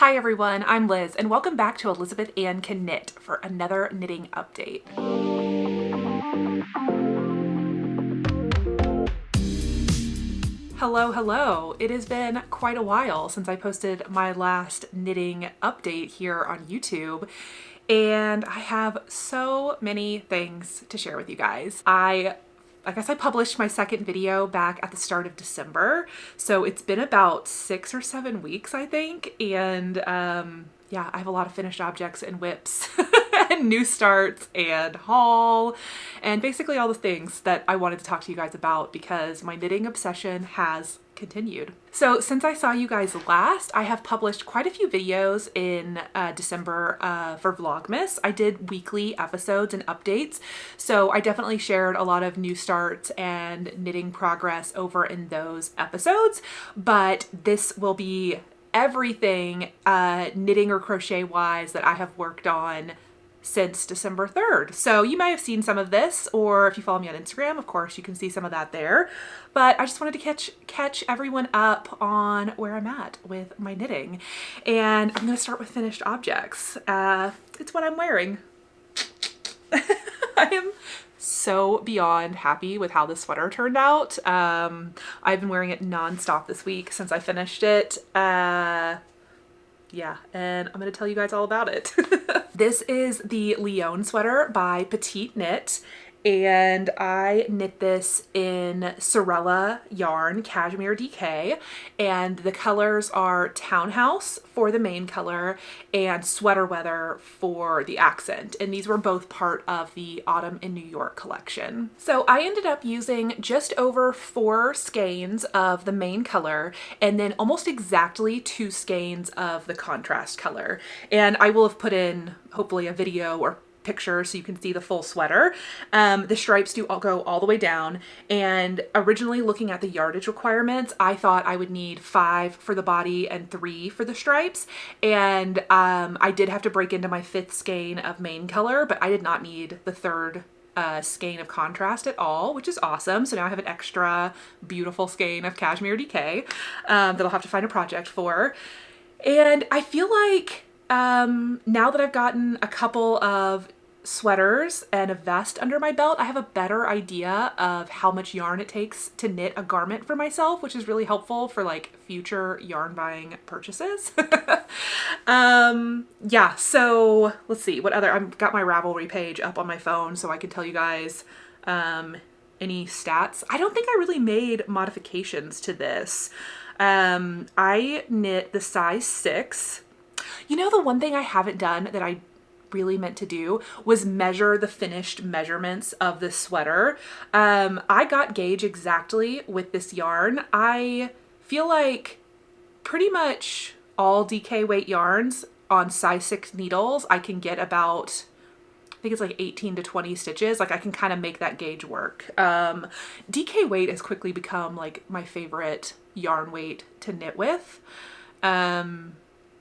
Hi everyone, I'm Liz and welcome back to ElizabethAnnCanKnit for another knitting update. Hello. It has been quite a while since I posted my last knitting update here on YouTube, and I have so many things to share with you guys. I guess I published my second video back at the start of December, so it's been about 6 or 7 weeks, I think, and yeah, I have a lot of finished objects and whips and new starts and haul and basically all the things that I wanted to talk to you guys about because my knitting obsession has continued. So since I saw you guys last, I have published quite a few videos in December for Vlogmas. I did weekly episodes and updates, so I definitely shared a lot of new starts and knitting progress over in those episodes, but this will be everything knitting or crochet wise that I have worked on since December 3rd. So you might have seen some of this, or if you follow me on Instagram, of course, you can see some of that there. But I just wanted to catch everyone up on where I'm at with my knitting. And I'm gonna start with finished objects. It's what I'm wearing. I am so beyond happy with how this sweater turned out. I've been wearing it nonstop this week since I finished it. Yeah, and I'm gonna tell you guys all about it. This is the Lyon Sweater by Petite Knit, and I knit this in Sorella yarn, Cashmere DK, and the colors are Townhouse for the main color and Sweater Weather for the accent, and these were both part of the Autumn in New York collection. So I ended up using just over 4 skeins of the main color and then almost exactly 2 skeins of the contrast color, and I will have put in hopefully a video or picture so you can see the full sweater. The stripes do all go all the way down, and originally looking at the yardage requirements, I thought I would need 5 for the body and 3 for the stripes, and I did have to break into my 5th skein of main color, but I did not need the 3rd skein of contrast at all, which is awesome. So now I have an extra beautiful skein of Cashmere DK that I'll have to find a project for. And I feel like now that I've gotten a couple of sweaters and a vest under my belt, I have a better idea of how much yarn it takes to knit a garment for myself, which is really helpful for like future yarn buying purchases. Yeah, so let's see what other, I've got my Ravelry page up on my phone so I can tell you guys any stats. I don't think I really made modifications to this. I knit the size 6. You know, the one thing I haven't done that I really meant to do was measure the finished measurements of this sweater. I got gauge exactly with this yarn. I feel like pretty much all DK weight yarns on size 6 needles, I can get about, I think it's like 18 to 20 stitches. Like I can kind of make that gauge work. DK weight has quickly become like my favorite yarn weight to knit with.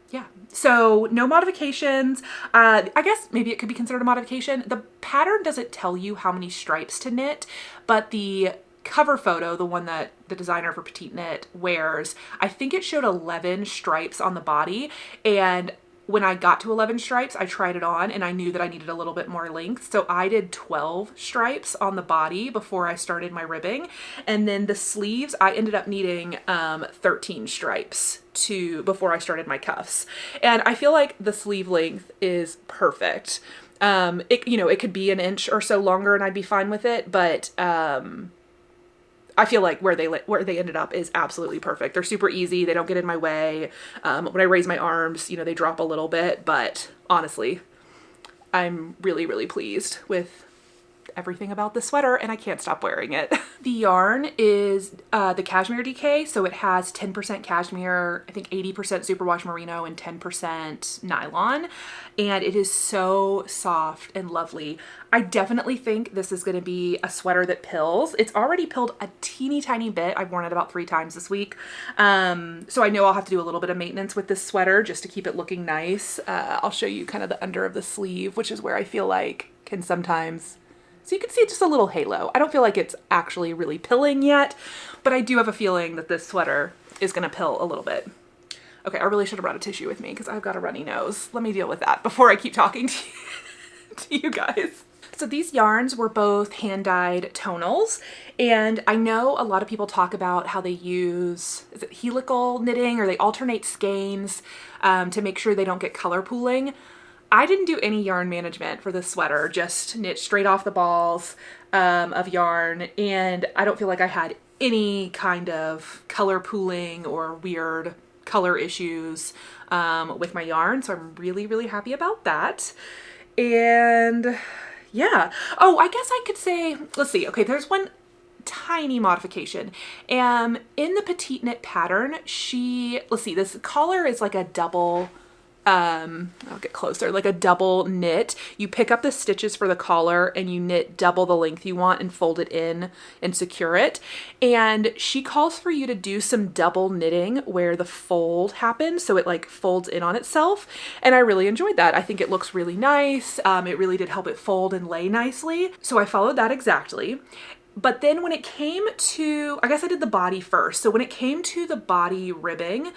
Yeah, so no modifications. I guess maybe it could be considered a modification. The pattern doesn't tell you how many stripes to knit, but the cover photo, the one that the designer for Petite Knit wears, I think it showed 11 stripes on the body, and when I got to 11 stripes, I tried it on and I knew that I needed a little bit more length. So I did 12 stripes on the body before I started my ribbing. And then the sleeves, I ended up needing 13 stripes before I started my cuffs. And I feel like the sleeve length is perfect. It could be an inch or so longer and I'd be fine with it, but I feel like where they ended up is absolutely perfect. They're super easy. They don't get in my way. When I raise my arms, they drop a little bit, but honestly, I'm really, really pleased with everything about this sweater and I can't stop wearing it. The yarn is the Cashmere DK, so it has 10% cashmere, I think 80% superwash merino and 10% nylon, and it is so soft and lovely. I definitely think this is going to be a sweater that pills. It's already pilled a teeny tiny bit. I've worn it about 3 times this week. So I know I'll have to do a little bit of maintenance with this sweater just to keep it looking nice. I'll show you kind of the under of the sleeve, which is where I feel like can sometimes, so you can see just a little halo. I don't feel like it's actually really pilling yet, but I do have a feeling that this sweater is going to pill a little bit. Okay, I really should have brought a tissue with me because I've got a runny nose. Let me deal with that before I keep talking to you guys. So these yarns were both hand-dyed tonals, and I know a lot of people talk about how they use, is it helical knitting, or they alternate skeins to make sure they don't get color pooling. I didn't do any yarn management for this sweater, just knit straight off the balls of yarn, and I don't feel like I had any kind of color pooling or weird color issues with my yarn, so I'm really, really happy about that. And yeah. Oh, I guess I could say, let's see. Okay, there's one tiny modification. In the Petite knit pattern, let's see, this collar is like a double, I'll get closer, like a double knit. You pick up the stitches for the collar and you knit double the length you want and fold it in and secure it. And she calls for you to do some double knitting where the fold happens, so it like folds in on itself. And I really enjoyed that. I think it looks really nice. It really did help it fold and lay nicely. So I followed that exactly. But then when it came to, I guess I did the body first. So when it came to the body ribbing,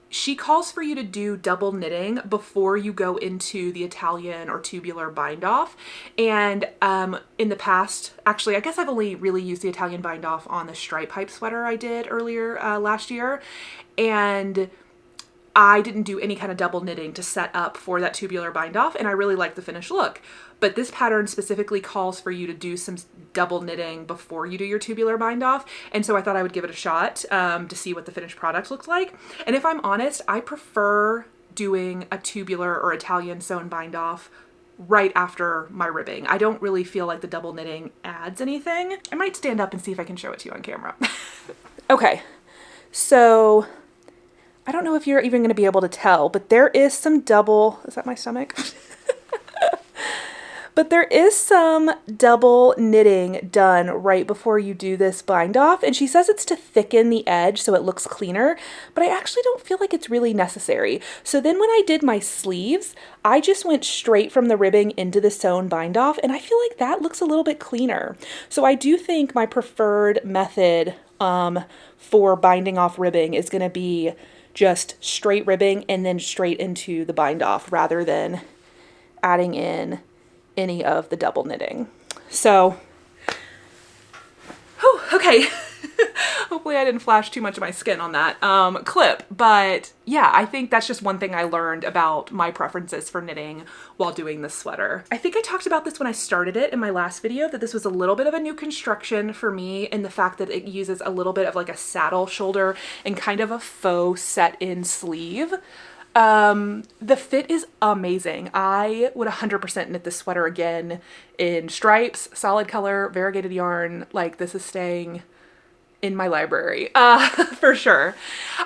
she calls for you to do double knitting before you go into the Italian or tubular bind off. And in the past, actually, I guess I've only really used the Italian bind off on the stripe pipe sweater I did earlier last year. And I didn't do any kind of double knitting to set up for that tubular bind off, and I really like the finished look. But this pattern specifically calls for you to do some double knitting before you do your tubular bind off, and so I thought I would give it a shot to see what the finished product looks like. And if I'm honest, I prefer doing a tubular or Italian sewn bind off right after my ribbing. I don't really feel like the double knitting adds anything. I might stand up and see if I can show it to you on camera. Okay, so I don't know if you're even going to be able to tell, but there is some double, is that my stomach? But there is some double knitting done right before you do this bind off, and she says it's to thicken the edge so it looks cleaner, but I actually don't feel like it's really necessary. So then when I did my sleeves, I just went straight from the ribbing into the sewn bind off, and I feel like that looks a little bit cleaner. So I do think my preferred method for binding off ribbing is going to be just straight ribbing and then straight into the bind off rather than adding in any of the double knitting. So, okay. Hopefully I didn't flash too much of my skin on that clip, but yeah, I think that's just one thing I learned about my preferences for knitting while doing this sweater. I think I talked about this when I started it in my last video, that this was a little bit of a new construction for me, and the fact that it uses a little bit of like a saddle shoulder and kind of a faux set-in sleeve. The fit is amazing. I would 100% knit this sweater again in stripes, solid color, variegated yarn. Like, this is staying in my library, for sure.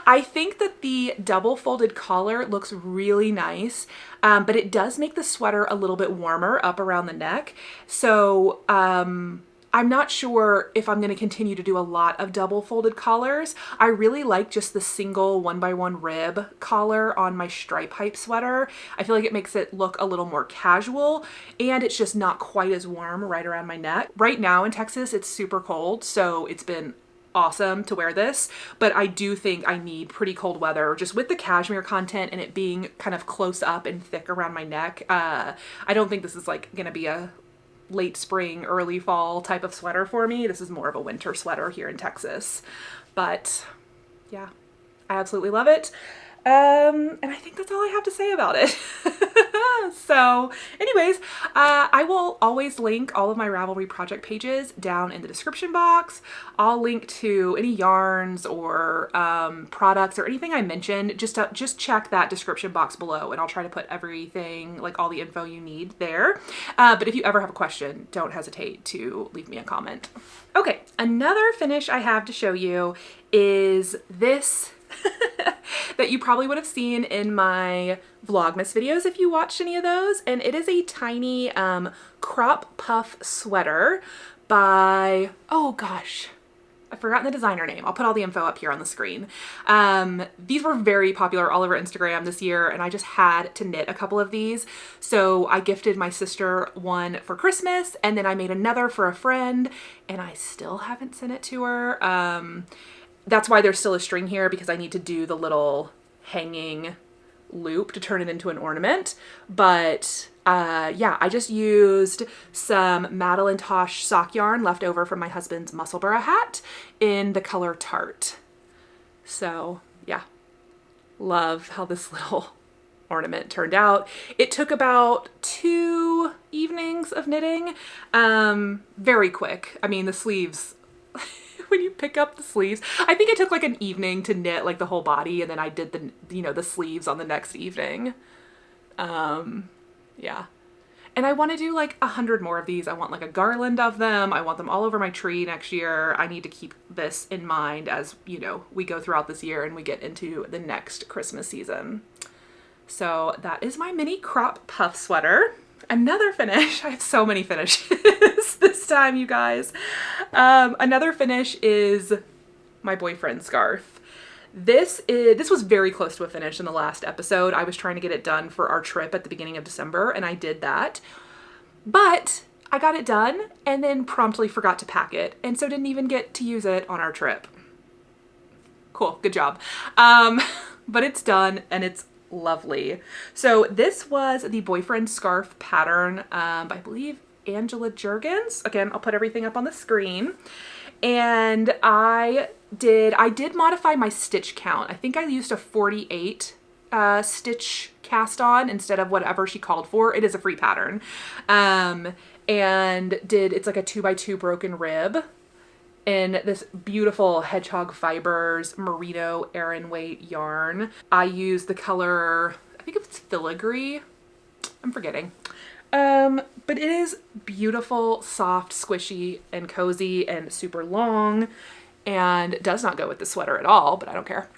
I think that the double folded collar looks really nice, but it does make the sweater a little bit warmer up around the neck. So, I'm not sure if I'm going to continue to do a lot of double folded collars. I really like just the single 1x1 rib collar on my stripe hype sweater. I feel like it makes it look a little more casual, and it's just not quite as warm right around my neck. Right now in Texas, it's super cold, so it's been awesome to wear this, but I do think I need pretty cold weather just with the cashmere content and it being kind of close up and thick around my neck. I don't think this is like going to be a late spring, early fall type of sweater for me. This is more of a winter sweater here in Texas, but yeah, I absolutely love it. And I think that's all I have to say about it. So anyways, I will always link all of my Ravelry project pages down in the description box. I'll link to any yarns or products or anything I mentioned. Just check that description box below, and I'll try to put everything, like all the info you need there. But if you ever have a question, don't hesitate to leave me a comment. Okay, another finish I have to show you is this that you probably would have seen in my Vlogmas videos if you watched any of those. And it is a tiny crop puff sweater by, oh gosh, I've forgotten the designer name. I'll put all the info up here on the screen. These were very popular all over Instagram this year, and I just had to knit a couple of these. So I gifted my sister one for Christmas, and then I made another for a friend, and I still haven't sent it to her. That's why there's still a string here, because I need to do the little hanging loop to turn it into an ornament. But yeah, I just used some Madeline Tosh sock yarn left over from my husband's Musselburgh hat in the color Tart. So yeah, love how this little ornament turned out. It took about 2 evenings of knitting, very quick. I mean, the sleeves, when you pick up the sleeves, I think it took like an evening to knit like the whole body, and then I did the, you know, the sleeves on the next evening. Yeah. And I want to do like 100 more of these. I want like a garland of them. I want them all over my tree next year. I need to keep this in mind as, you know, we go throughout this year and we get into the next Christmas season. So that is my mini crop puff sweater. Another finish. I have so many finishes this time, you guys. Another finish is my boyfriend's scarf. This was very close to a finish in the last episode. I was trying to get it done for our trip at the beginning of December, and I did that. But I got it done and then promptly forgot to pack it, and so didn't even get to use it on our trip. Cool, good job. But it's done and it's lovely. So this was the boyfriend scarf pattern by, I believe, Angela Jurgens. Again, I'll put everything up on the screen. And I did modify my stitch count. I think I used a 48 stitch cast on instead of whatever she called for. It is a free pattern. And it's like a 2x2 broken rib in this beautiful hedgehog fibers merino Aran weight yarn. I used the color, I think it's filigree. I'm forgetting. But it is beautiful, soft, squishy, and cozy, and super long, and does not go with the sweater at all, but I don't care.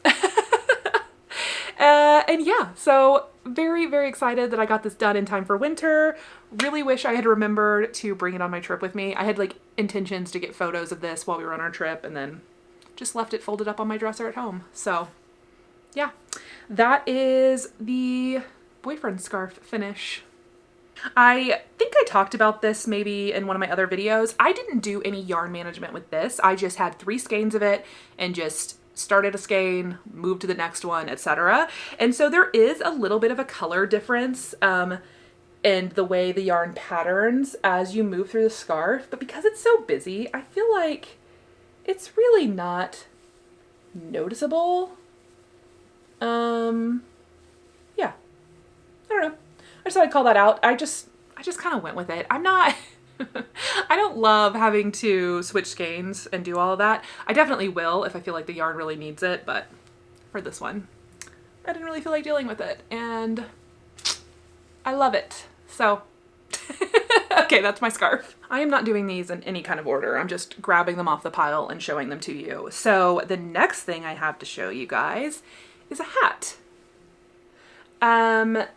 And yeah, so very, very excited that I got this done in time for winter. Really wish I had remembered to bring it on my trip with me. I had like intentions to get photos of this while we were on our trip, and then just left it folded up on my dresser at home. So yeah, that is the boyfriend scarf finish. I think I talked about this maybe in one of my other videos. I didn't do any yarn management with this. I just had 3 skeins of it and just started a skein, moved to the next one, etc. And so there is a little bit of a color difference in the way the yarn patterns as you move through the scarf. But because it's so busy, I feel like it's really not noticeable. Yeah, I don't know. I just thought I'd call that out. I just kind of went with it. I'm not, I don't love having to switch skeins and do all of that. I definitely will if I feel like the yarn really needs it, but for this one, I didn't really feel like dealing with it, and I love it. So, okay, that's my scarf. I am not doing these in any kind of order. I'm just grabbing them off the pile and showing them to you. So the next thing I have to show you guys is a hat.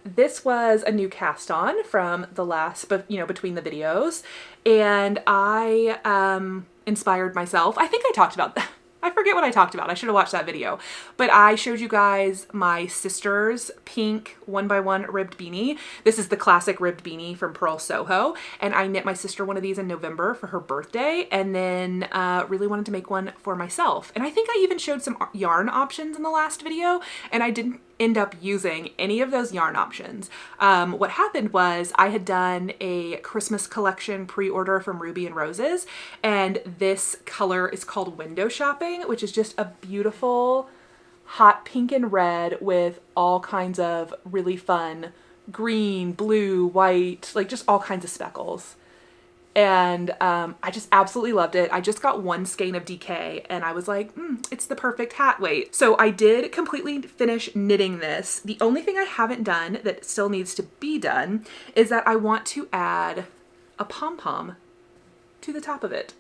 This was a new cast on from the last, but you know, between the videos, and I, inspired myself. I think I talked about that. I forget what I talked about. I should have watched that video, but I showed you guys my sister's pink 1x1 ribbed beanie. This is the classic ribbed beanie from Pearl Soho, and I knit my sister one of these in November for her birthday, and then really wanted to make one for myself. And I think I even showed some yarn options in the last video, and I didn't end up using any of those yarn options. What happened was I had done a Christmas collection pre-order from Ruby and Roses, and this color is called Window Shopping, which is just a beautiful hot pink and red with all kinds of really fun green, blue, white, like just all kinds of speckles. And I just absolutely loved it. I just got 1 skein of DK and I was like, it's the perfect hat weight. So I did completely finish knitting this. The only thing I haven't done that still needs to be done is that I want to add a pom-pom to the top of it.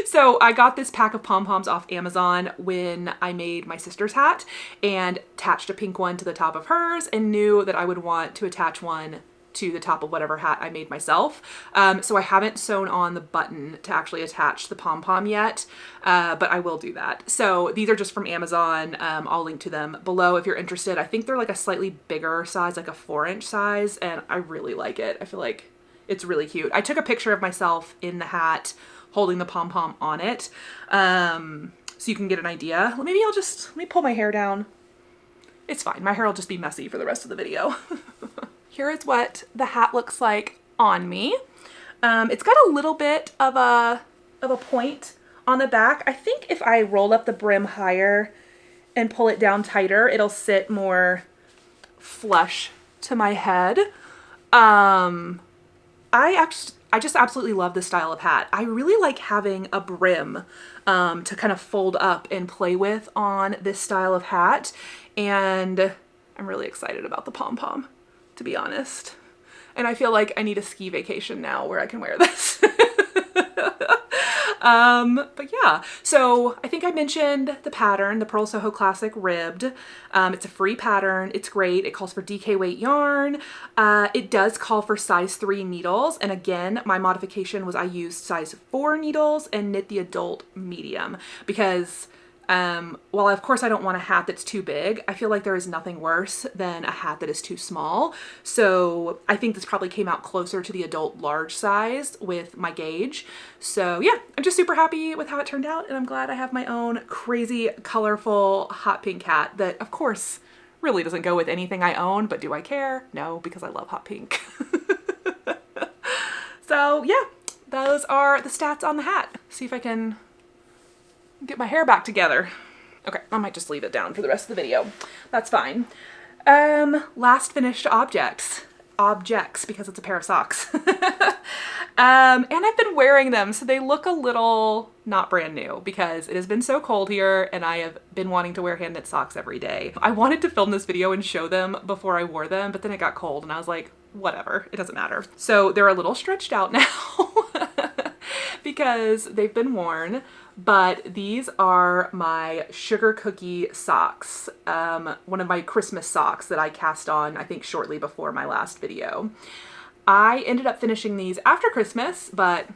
So I got this pack of pom-poms off Amazon when I made my sister's hat and attached a pink one to the top of hers and knew that I would want to attach one to the top of whatever hat I made myself. So I haven't sewn on the button to actually attach the pom-pom yet, but I will do that. So these are just from Amazon. I'll link to them below if you're interested. I think they're like a slightly bigger size, like a 4-inch size, and I really like it. I feel like it's really cute. I took a picture of myself in the hat holding the pom-pom on it. so you can get an idea. Maybe let me pull my hair down. It's fine. My hair will just be messy for the rest of the video. Here is what the hat looks like on me. It's got a little bit of a point on the back. I think if I roll up the brim higher and pull it down tighter, it'll sit more flush to my head. I just absolutely love this style of hat. I really like having a brim to kind of fold up and play with on this style of hat. And I'm really excited about the pom-pom, to be honest. And I feel like I need a ski vacation now where I can wear this. But yeah, so I think I mentioned the pattern, the Pearl Soho Classic Ribbed. It's a free pattern. It's great. It calls for DK weight yarn. It does call for size 3 needles. And again, my modification was I used size 4 needles and knit the adult medium because while of course I don't want a hat that's too big, I feel like there is nothing worse than a hat that is too small. So I think this probably came out closer to the adult large size with my gauge. So yeah, I'm just super happy with how it turned out, and I'm glad I have my own crazy, colorful hot pink hat that of course really doesn't go with anything I own, but do I care? No, because I love hot pink. So yeah, those are the stats on the hat. See if I can get my hair back together. Okay, I might just leave it down for the rest of the video. That's fine. Last finished objects, because it's a pair of socks. And I've been wearing them, so they look a little not brand new because it has been so cold here and I have been wanting to wear hand knit socks every day. I wanted to film this video and show them before I wore them, but then it got cold and I was like, whatever, it doesn't matter. So they're a little stretched out now because they've been worn. But these are my sugar cookie socks, one of my Christmas socks that I cast on, I think, shortly before my last video. I ended up finishing these after Christmas, but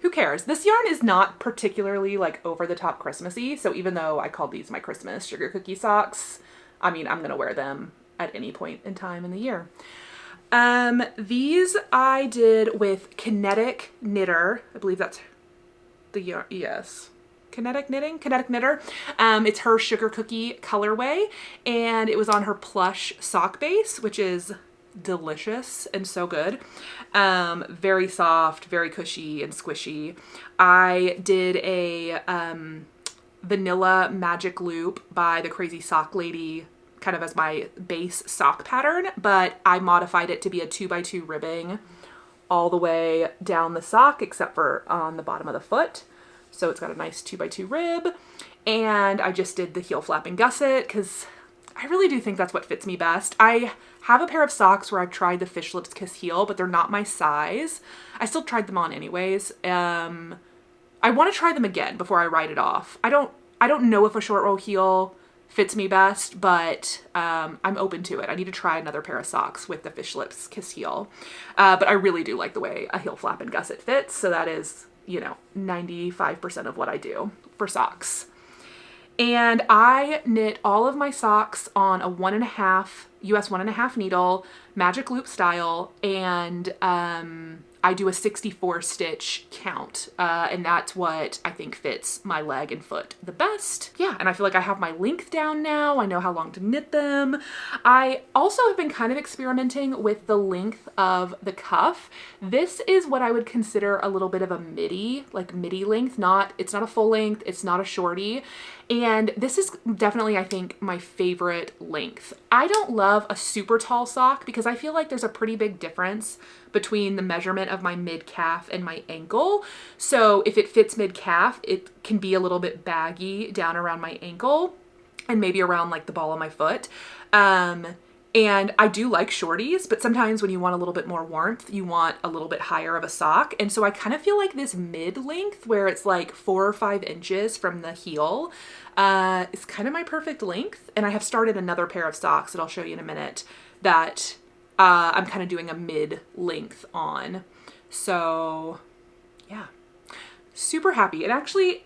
who cares? This yarn is not particularly like over the top Christmassy, so even though I called these my Christmas sugar cookie socks, I mean, I'm gonna wear them at any point in time in the year. These I did with Kinetic Knitter. I believe that's the yarn, yes. Kinetic Knitter. It's her sugar cookie colorway, and it was on her plush sock base, which is delicious and so good. Very soft, very cushy and squishy. I did a vanilla magic loop by the Crazy Sock Lady kind of as my base sock pattern, but I modified it to be a 2x2 ribbing all the way down the sock except for on the bottom of the foot. So it's got a nice 2x2 rib, and I just did the heel flap and gusset because I really do think that's what fits me best. I have a pair of socks where I've tried the Fish Lips Kiss heel, but they're not my size. I still tried them on anyways. I want to try them again before I write it off. I don't know if a short row heel fits me best, but I'm open to it. I need to try another pair of socks with the Fish Lips Kiss heel. But I really do like the way a heel flap and gusset fits, so that is, you know, 95% of what I do for socks. And I knit all of my socks on a 1.5 US 1.5 needle magic loop style, and I do a 64 stitch count, and that's what I think fits my leg and foot the best. Yeah, and I feel like I have my length down now. I know how long to knit them. I also have been kind of experimenting with the length of the cuff. This is what I would consider a little bit of a midi, like midi length. It's not a full length, it's not a shorty. And this is definitely, I think, my favorite length. I don't love a super tall sock because I feel like there's a pretty big difference between the measurement of my mid-calf and my ankle. So if it fits mid-calf, it can be a little bit baggy down around my ankle and maybe around like the ball of my foot. And I do like shorties, but sometimes when you want a little bit more warmth, you want a little bit higher of a sock. And so I kind of feel like this mid length where it's like 4 or 5 inches from the heel is kind of my perfect length. And I have started another pair of socks that I'll show you in a minute that I'm kind of doing a mid length on. So yeah, super happy. And actually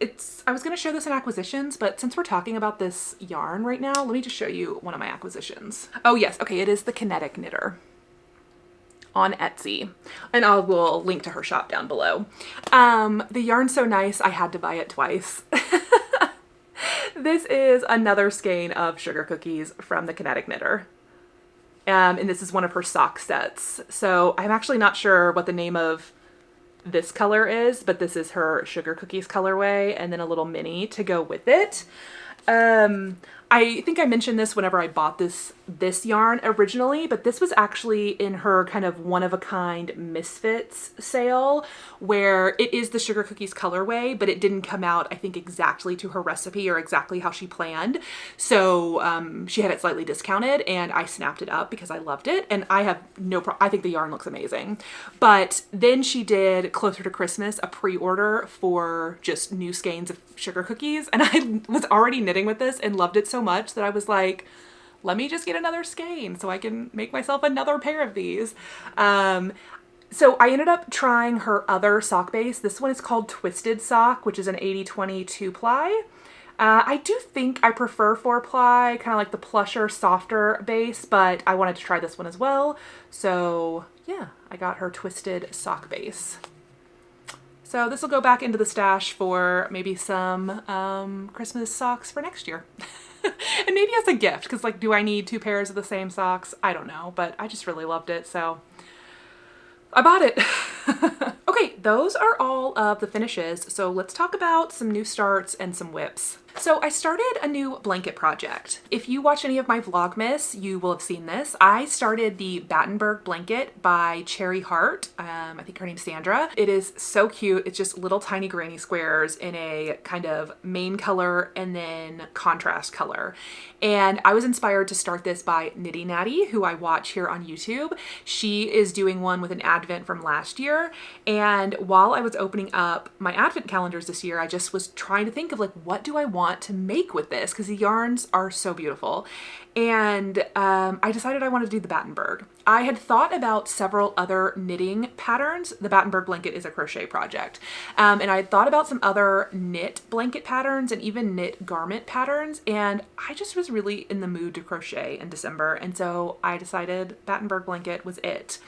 I was going to show this in acquisitions, but since we're talking about this yarn right now, let me just show you one of my acquisitions. Oh yes. Okay. It is the Kinetic Knitter on Etsy, and I will link to her shop down below. The yarn's so nice. I had to buy it twice. This is another skein of sugar cookies from the Kinetic Knitter. And this is one of her sock sets. So I'm actually not sure what the name of this color is, but this is her sugar cookies colorway, and then a little mini to go with it. I think I mentioned this whenever I bought this yarn originally, but this was actually in her kind of one-of-a-kind Misfits sale, where it is the sugar cookies colorway, but it didn't come out, I think, exactly to her recipe or exactly how she planned. So she had it slightly discounted, and I snapped it up because I loved it, and I have no problem. I think the yarn looks amazing. But then she did, closer to Christmas, a pre-order for just new skeins of sugar cookies, and I was already knitting with this and loved it so much that I was like, let me just get another skein so I can make myself another pair of these. So I ended up trying her other sock base. This one is called Twisted Sock, which is an 80/20 2-ply. I do think I prefer 4-ply, kind of like the plusher, softer base, but I wanted to try this one as well. So yeah, I got her Twisted Sock base. So this will go back into the stash for maybe some Christmas socks for next year. And maybe as a gift, because like, do I need 2 pairs of the same socks? I don't know, but I just really loved it, so I bought it. Okay, those are all of the finishes, so let's talk about some new starts and some whips. So I started a new blanket project. If you watch any of my Vlogmas, you will have seen this. I started the Battenberg blanket by Cherry Heart. I think her name's Sandra. It is so cute. It's just little tiny granny squares in a kind of main color and then contrast color. And I was inspired to start this by Knitty Natty, who I watch here on YouTube. She is doing one with an advent from last year. And while I was opening up my advent calendars this year, I just was trying to think of like, what do I want to make with this, because the yarns are so beautiful. And I decided I wanted to do the Battenberg. I had thought about several other knitting patterns. The Battenberg blanket is a crochet project. And I had thought about some other knit blanket patterns and even knit garment patterns. And I just was really in the mood to crochet in December. And so I decided Battenberg blanket was it.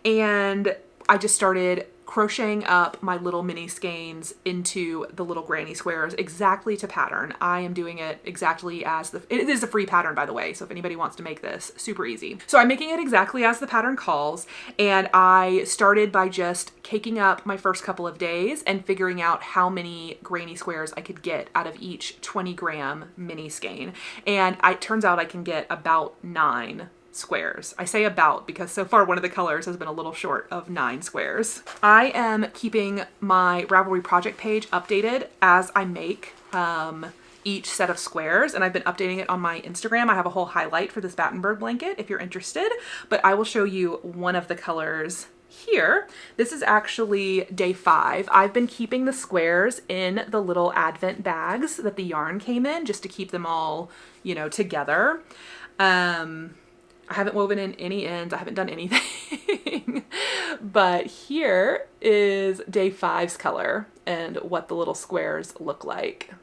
And I just started crocheting up my little mini skeins into the little granny squares exactly to pattern. I am doing it exactly as it is a free pattern, by the way, so if anybody wants to make this, super easy. So I'm making it exactly as the pattern calls, and I started by just caking up my first couple of days and figuring out how many granny squares I could get out of each 20-gram mini skein. And it turns out I can get about 9 squares. I say about because so far one of the colors has been a little short of 9 squares. I am keeping my Ravelry project page updated as I make each set of squares, and I've been updating it on my Instagram. I have a whole highlight for this Battenberg blanket if you're interested, but I will show you one of the colors here. This is actually day 5. I've been keeping the squares in the little advent bags that the yarn came in just to keep them all, you know, together. I haven't woven in any ends. I haven't done anything. But here is day 5's color and what the little squares look like.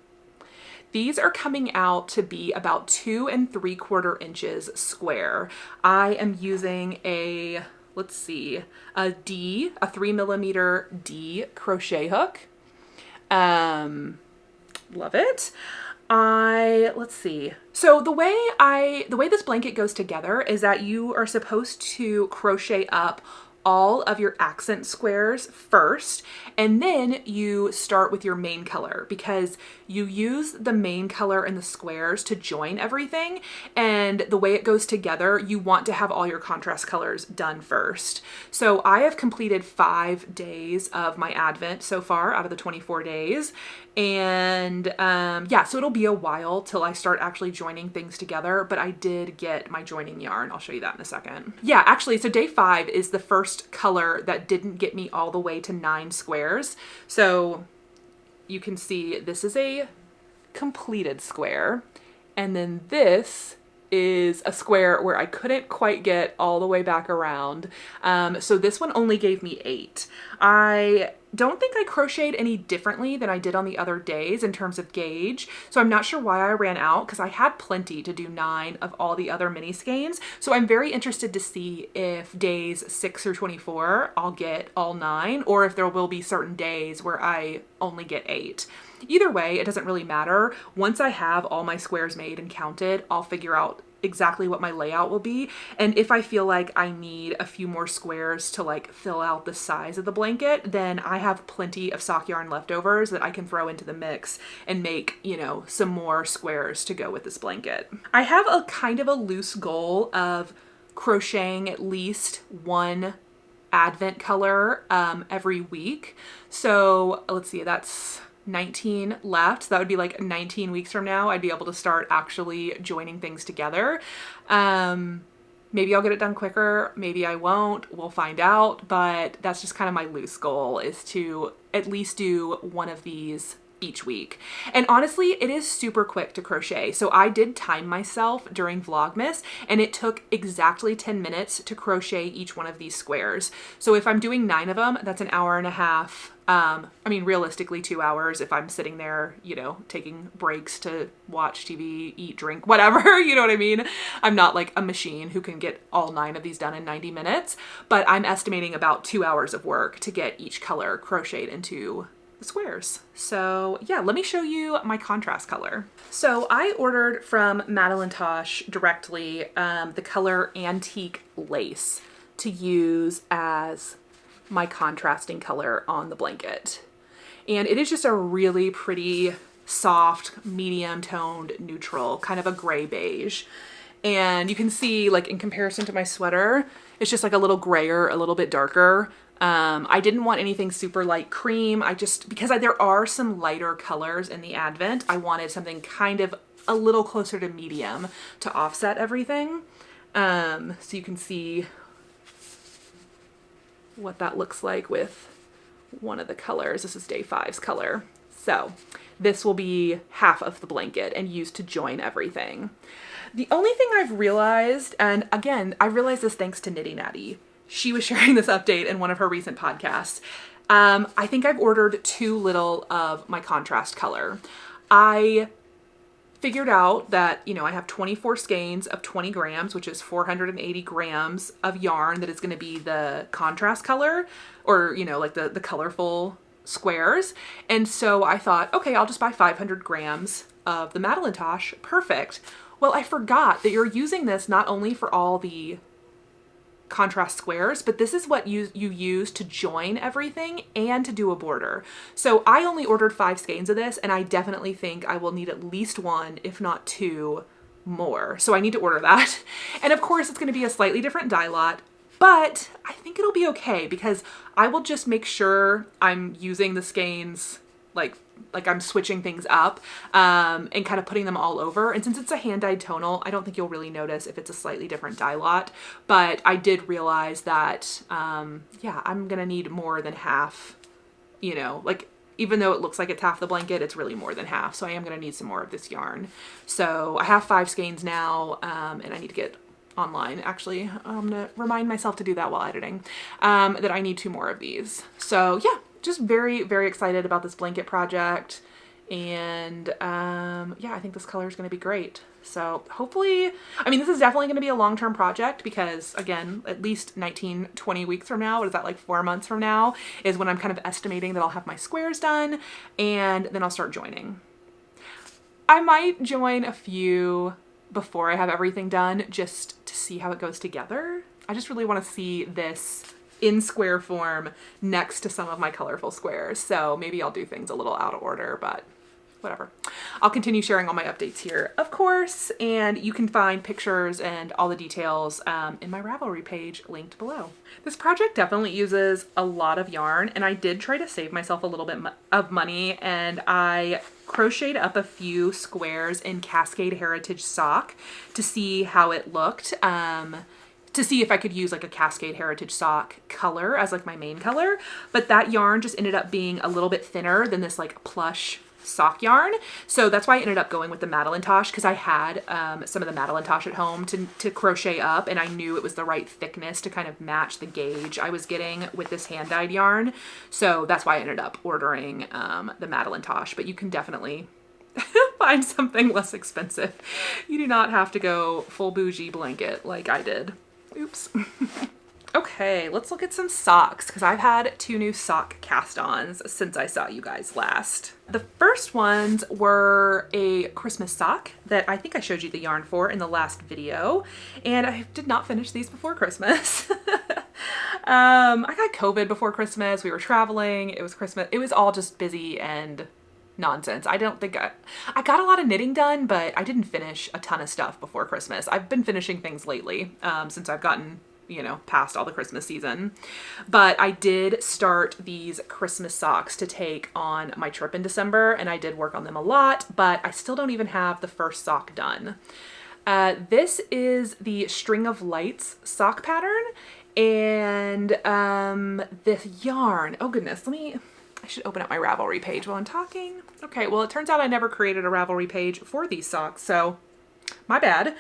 These are coming out to be about 2 3/4 inches square. I am using a, let's see, a 3mm D crochet hook. Love it. Let's see. So the way this blanket goes together is that you are supposed to crochet up all of your accent squares first, and then you start with your main color because you use the main color in the squares to join everything, and the way it goes together, you want to have all your contrast colors done first. So I have completed 5 days of my advent so far out of the 24 days, and yeah, so it'll be a while till I start actually joining things together, but I did get my joining yarn. I'll show you that in a second. Yeah, actually, so day 5 is the first color that didn't get me all the way to 9 squares. So you can see this is a completed square, and then this is a square where I couldn't quite get all the way back around. So this one only gave me 8. I don't think I crocheted any differently than I did on the other days in terms of gauge. So I'm not sure why I ran out, because I had plenty to do 9 of all the other mini skeins. So I'm very interested to see if days 6 through 24, I'll get all 9, or if there will be certain days where I only get 8. Either way, it doesn't really matter. Once I have all my squares made and counted, I'll figure out exactly what my layout will be. And if I feel like I need a few more squares to like fill out the size of the blanket, then I have plenty of sock yarn leftovers that I can throw into the mix and make, you know, some more squares to go with this blanket. I have a kind of a loose goal of crocheting at least one advent color every week. So let's see, that's 19 left. So that would be like 19 weeks from now, I'd be able to start actually joining things together. Maybe I'll get it done quicker. Maybe I won't. We'll find out. But that's just kind of my loose goal, is to at least do one of these each week. And honestly, it is super quick to crochet. So I did time myself during Vlogmas, and it took exactly 10 minutes to crochet each one of these squares. So if I'm doing 9 of them, that's an hour and a half. I mean, realistically 2 hours if I'm sitting there, you know, taking breaks to watch TV, eat, drink, whatever, you know what I mean? I'm not like a machine who can get all 9 of these done in 90 minutes, but I'm estimating about 2 hours of work to get each color crocheted into the squares. So yeah, let me show you my contrast color. So I ordered from Madeline Tosh directly the color Antique Lace to use as my contrasting color on the blanket. And it is just a really pretty, soft, medium toned neutral, kind of a gray beige. And you can see, like, in comparison to my sweater, it's just like a little grayer, a little bit darker. I didn't want anything super light cream. Because there are some lighter colors in the Advent, I wanted something kind of a little closer to medium to offset everything. So you can see what that looks like with one of the colors. This is day 5's color. So this will be half of the blanket and used to join everything. The only thing I've realized, and again, I realized this thanks to Nitty Natty. She was sharing this update in one of her recent podcasts. I think I've ordered too little of my contrast color. I figured out that, you know, I have 24 skeins of 20 grams, which is 480 grams of yarn that is going to be the contrast color, or, you know, like the colorful squares. And so I thought, okay, I'll just buy 500 grams of the Madeline Tosh. Perfect. Well, I forgot that you're using this not only for all the contrast squares, but this is what you use to join everything and to do a border. So I only ordered 5 skeins of this, and I definitely think I will need at least 1, if not 2 more. So I need to order that. And of course it's going to be a slightly different dye lot, but I think it'll be okay, because I will just make sure I'm using the skeins like I'm switching things up and kind of putting them all over. And since it's a hand-dyed tonal, I don't think you'll really notice if it's a slightly different dye lot. But I did realize that, yeah, I'm gonna need more than half, you know, like even though it looks like it's half the blanket, it's really more than half. So I am gonna need some more of this yarn. So I have 5 skeins now, and I need to get online. Actually, I'm gonna remind myself to do that while editing, that I need 2 more of these. So yeah, just very, very excited about this blanket project. And yeah, I think this color is going to be great. So hopefully, I mean, this is definitely going to be a long-term project, because again, at least 19, 20 weeks from now, what is that, like 4 months from now, is when I'm kind of estimating that I'll have my squares done, and then I'll start joining. I might join a few before I have everything done, just to see how it goes together. I just really want to see this in square form next to some of my colorful squares. So maybe I'll do things a little out of order, but whatever. I'll continue sharing all my updates here, of course, and you can find pictures and all the details in my Ravelry page linked below. This project definitely uses a lot of yarn, and I did try to save myself a little bit of money, and I crocheted up a few squares in Cascade Heritage Sock to see how it looked. To see if I could use like a Cascade Heritage Sock color as like my main color, but that yarn just ended up being a little bit thinner than this like plush sock yarn. So that's why I ended up going with the Madelinetosh, because I had some of the Madelinetosh at home to crochet up, and I knew it was the right thickness to kind of match the gauge I was getting with this hand-dyed yarn. So that's why I ended up ordering the Madelinetosh, but you can definitely find something less expensive. You do not have to go full bougie blanket like I did. Oops. Okay, let's look at some socks, because I've had 2 new sock cast-ons since I saw you guys last. The first ones were a Christmas sock that I think I showed you the yarn for in the last video, and I did not finish these before Christmas. I got COVID before Christmas. We were traveling. It was Christmas. It was all just busy and nonsense. I don't think I got a lot of knitting done, but I didn't finish a ton of stuff before Christmas. I've been finishing things lately since I've gotten, you know, past all the Christmas season. But I did start these Christmas socks to take on my trip in December, and I did work on them a lot, but I still don't even have the first sock done. This is the String of Lights sock pattern, and this yarn, oh goodness, I should open up my Ravelry page while I'm talking. Okay, well, it turns out I never created a Ravelry page for these socks, so my bad.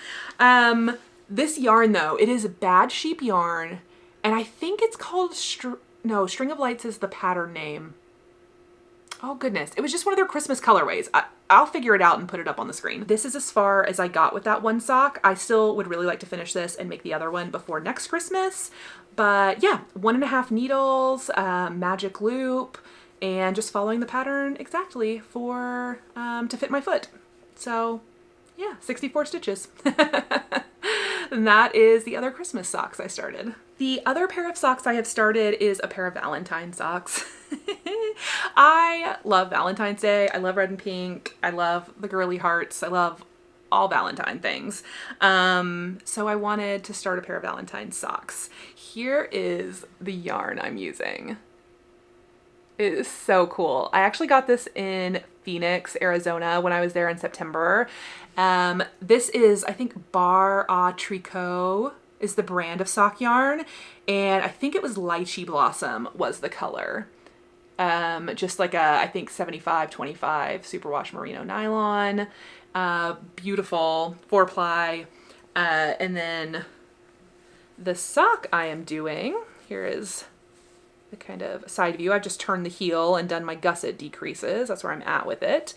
This yarn, though, it is Bad Sheep yarn, and I think it's called String of Lights is the pattern name. Oh goodness, it was just one of their Christmas colorways. I'll figure it out and put it up on the screen. This is as far as I got with that one sock. I still would really like to finish this and make the other one before next Christmas. But yeah, 1.5 needles, magic loop, and just following the pattern exactly for to fit my foot. So yeah, 64 stitches. And that is the other Christmas socks I started. The other pair of socks I have started is a pair of Valentine socks. I love Valentine's Day. I love red and pink. I love the girly hearts. I love all Valentine things. So I wanted to start a pair of Valentine socks. Here is the yarn I'm using. It is so cool. I actually got this in Phoenix, Arizona when I was there in September. This is, I think, Bar à Tricot is the brand of sock yarn, and I think it was Lychee Blossom was the color. Just like a, I think 75-25 superwash merino nylon, beautiful 4-ply, and then the sock I am doing, here is the kind of side view. I've just turned the heel and done my gusset decreases. That's where I'm at with it.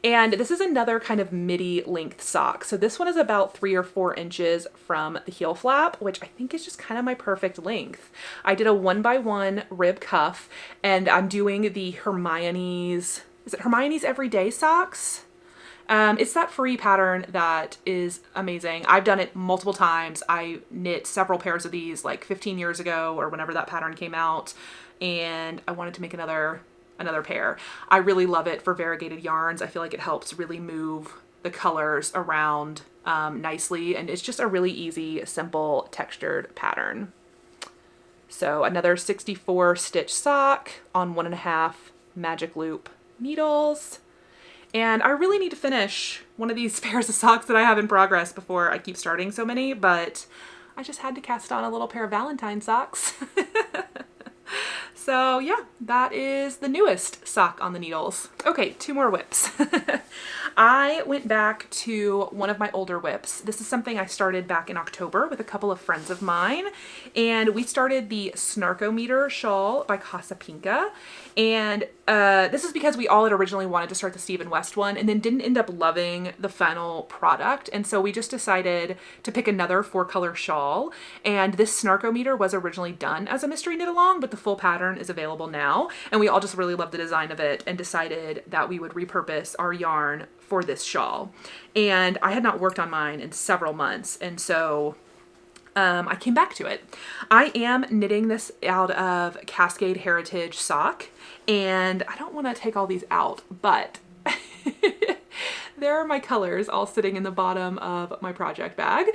And this is another kind of midi length sock. So this one is about 3 or 4 inches from the heel flap, which I think is just kind of my perfect length. I did a 1x1 rib cuff, and I'm doing the Hermione's, is it Hermione's Everyday socks? It's that free pattern that is amazing. I've done it multiple times. I knit several pairs of these like 15 years ago or whenever that pattern came out, and I wanted to make another pair. I really love it for variegated yarns. I feel like it helps really move the colors around nicely, and it's just a really easy, simple, textured pattern. So another 64 stitch sock on 1.5 magic loop needles. And I really need to finish one of these pairs of socks that I have in progress before I keep starting so many, but I just had to cast on a little pair of Valentine socks. So yeah, that is the newest sock on the needles. Okay, 2 more whips. I went back to one of my older whips. This is something I started back in October with a couple of friends of mine, and we started the Snarkometer shawl by Casa Pinka. And this is because we all had originally wanted to start the Steve & West one and then didn't end up loving the final product. And so we just decided to pick another 4-color shawl. And this Snarkometer was originally done as a mystery knit along, but the full pattern is available now. And we all just really loved the design of it and decided that we would repurpose our yarn for this shawl. And I had not worked on mine in several months. And so I came back to it. I am knitting this out of Cascade Heritage sock, and I don't want to take all these out, but there are my colors all sitting in the bottom of my project bag.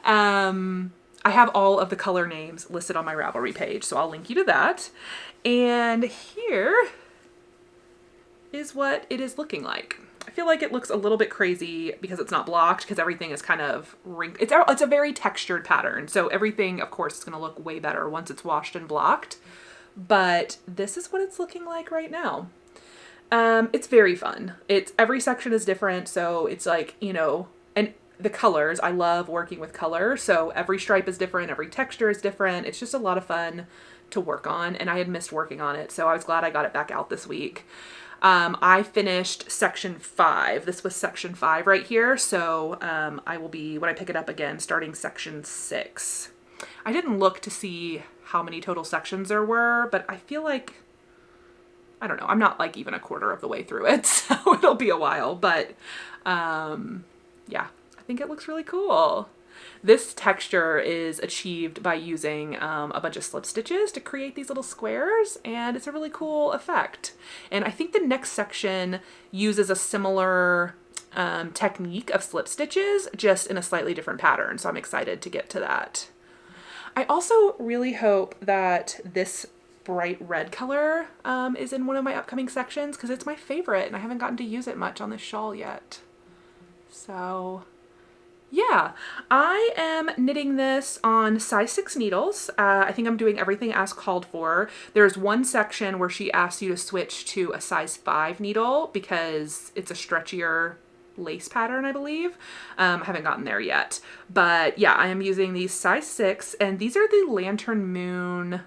I have all of the color names listed on my Ravelry page, so I'll link you to that. And here is what it is looking like. I feel like it looks a little bit crazy because it's not blocked, because everything is kind of wrinkled. It's a very textured pattern, so everything, of course, is going to look way better once it's washed and blocked. But this is what it's looking like right now. It's very fun. It's every section is different, so it's like, you know, and the colors, I love working with color. So every stripe is different, every texture is different. It's just a lot of fun to work on, and I had missed working on it, so I was glad I got it back out this week. I finished section 5. This was section 5 right here, so I will be, when I pick it up again, starting section 6. I didn't look to see how many total sections there were, but I feel like, I don't know, I'm not like even a quarter of the way through it, so it'll be a while, but yeah, I think it looks really cool. This texture is achieved by using a bunch of slip stitches to create these little squares, and it's a really cool effect. And I think the next section uses a similar technique of slip stitches, just in a slightly different pattern, so I'm excited to get to that. I also really hope that this bright red color is in one of my upcoming sections, because it's my favorite and I haven't gotten to use it much on this shawl yet. So yeah, I am knitting this on size 6 needles. I think I'm doing everything as called for. There's one section where she asks you to switch to a size 5 needle because it's a stretchier lace pattern, I believe. I haven't gotten there yet. But yeah, I am using these size 6, and these are the Lantern Moon.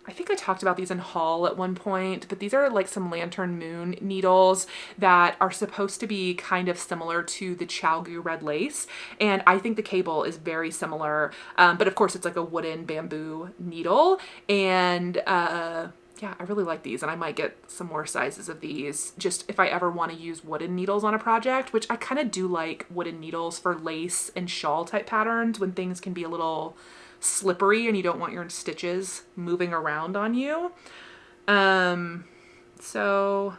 I think I talked about these in haul at one point, but these are like some Lantern Moon needles that are supposed to be kind of similar to the Chalgu red lace. And I think the cable is very similar. But of course it's like a wooden bamboo needle. And yeah, I really like these, and I might get some more sizes of these just if I ever want to use wooden needles on a project, which I kind of do like wooden needles for lace and shawl type patterns when things can be a little slippery and you don't want your stitches moving around on you. So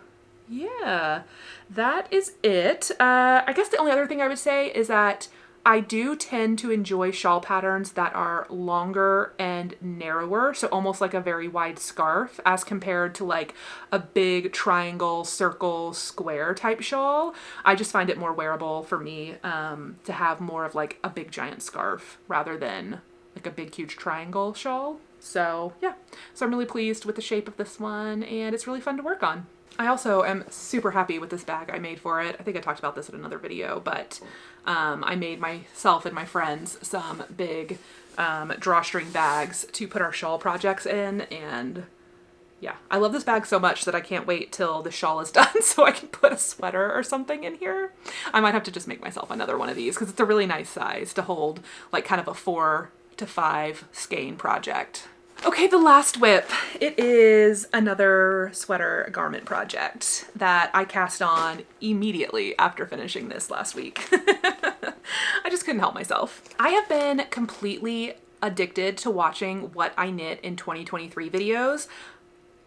yeah, that is it. I guess the only other thing I would say is that I do tend to enjoy shawl patterns that are longer and narrower, so almost like a very wide scarf as compared to like a big triangle, circle, square type shawl. I just find it more wearable for me to have more of like a big giant scarf rather than like a big huge triangle shawl. So yeah, so I'm really pleased with the shape of this one, and it's really fun to work on. I also am super happy with this bag I made for it. I think I talked about this in another video, but I made myself and my friends some big drawstring bags to put our shawl projects in, and yeah, I love this bag so much that I can't wait till the shawl is done so I can put a sweater or something in here. I might have to just make myself another one of these because it's a really nice size to hold like kind of a 4 to 5 skein project. Okay, the last whip. It is another sweater garment project that I cast on immediately after finishing this last week. I just couldn't help myself. I have been completely addicted to watching What I Knit in 2023 videos.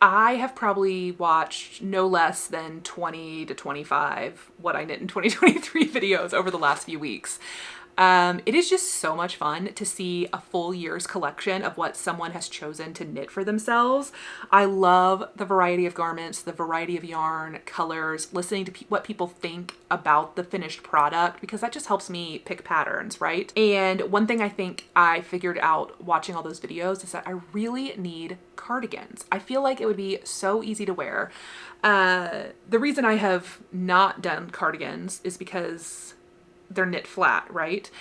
I have probably watched no less than 20 to 25 What I Knit in 2023 videos over the last few weeks. It is just so much fun to see a full year's collection of what someone has chosen to knit for themselves. I love the variety of garments, the variety of yarn, colors, listening to what people think about the finished product, because that just helps me pick patterns, right? And one thing I think I figured out watching all those videos is that I really need cardigans. I feel like it would be so easy to wear. The reason I have not done cardigans is because they're knit flat, right?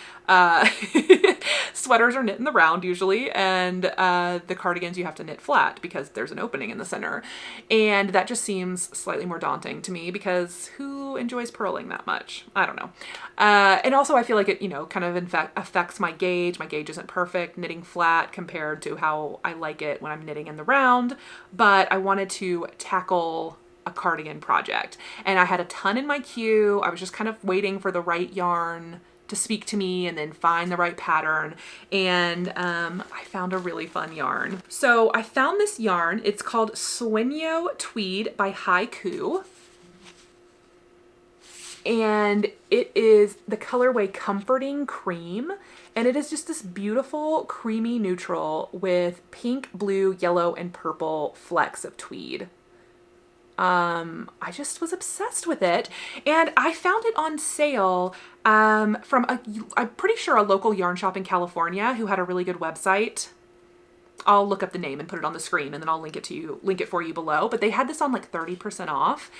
Sweaters are knit in the round usually, and the cardigans you have to knit flat because there's an opening in the center. And that just seems slightly more daunting to me because who enjoys purling that much? I don't know. And also I feel like it, you know, kind of affects my gauge. My gauge isn't perfect knitting flat compared to how I like it when I'm knitting in the round, but I wanted to tackle a cardigan project, and I had a ton in my queue. I was just kind of waiting for the right yarn to speak to me and then find the right pattern, and I found a really fun yarn. So I found this yarn. It's called Sueño Tweed by Haiku, and it is the colorway Comforting Cream, and it is just this beautiful creamy neutral with pink, blue, yellow, and purple flecks of tweed. I just was obsessed with it, and I found it on sale from I'm pretty sure a local yarn shop in California who had a really good website. I'll look up the name and put it on the screen, and then I'll link it for you below. But they had this on like 30% off.